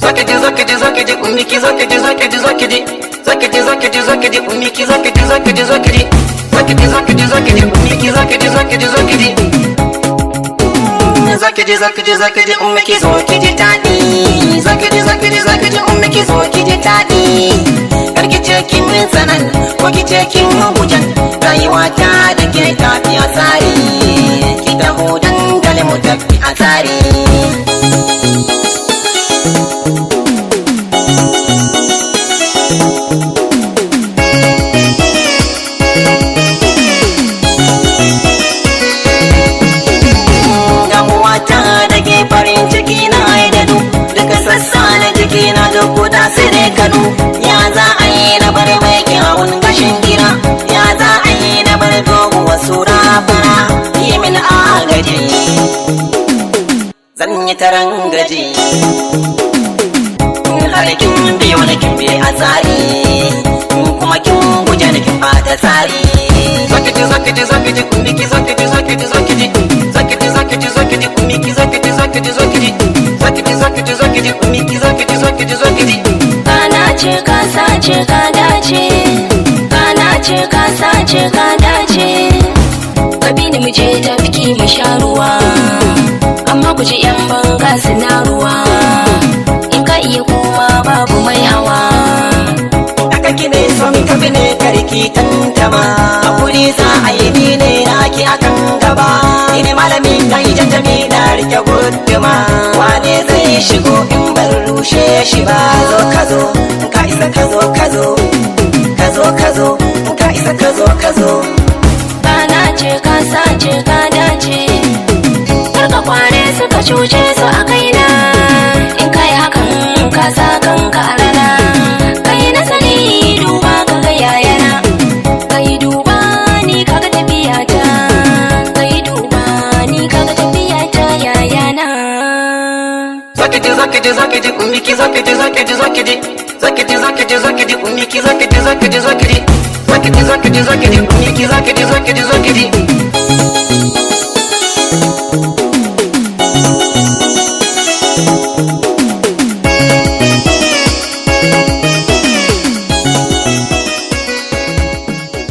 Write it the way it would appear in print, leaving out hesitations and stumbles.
zakidi zakidi zakidi umiki zakidi zakidi zakidi zakidi zakidi zakidi umiki zakidi zakidi zakidi zakidi zakidi zakidi umiki zakidi zakidi zakidi zakidi zakidi zakidi umiki zakidi tadi zakidi zakidi zakidi umiki zakidi tadi karki ce kin min sanan ko ki ce kin hujan rayuwa ta da ke tafiya tsari ki da hudan dale mu tafi a tsari farin ciki na haidadu duka sassa na jiki na dukuta sire kanu ya za a yi na bar mai kyawun gashin gira ya za a yi na bar doguwa sura fara yi min agaji zan yi taron gaji har kin biyo na kin biye a tsari kuma kin guje na kin bata tsari zakiti zakiti zakiti kumiki zakiti zakiti zakiti zakiti zakiti zakiti kumiki zakiti zakiti zakiti zakiti zakiti zakiti kumiki zakiti zakiti zakiti kana ce ka sace ka dace kana ce ka sace ka dace ka bi ni mu je tafki mu sha ruwa amma ku ji yan banga suna ruwa in ka iya kuma babu mai hawa aka kine so mi ka bine karki tantama hakuri za a yi ni ne naki akan gaba ni ne malami na yi jajjami na rike guduma wane zai shigo in bar rushe shi ba zo ka zo ka isa ka zo ka zo ka zo ka zo ka isa ka zo ka zo kana ce ka sace ka dace karka kware suka cuce su a kaina in kai hakan ka sa kanka a rana kai nasari duba ka ga yayana kai duba ni kaga tafiyata kai duba ni kaga tafiyata yayana zakiti zakiti zakiti umiki zakiti zakiti zakiti zakiti zakiti zakiti umiki zakiti zakiti zakiti zakiti zakiti zakiti umiki zakiti zakiti zakiti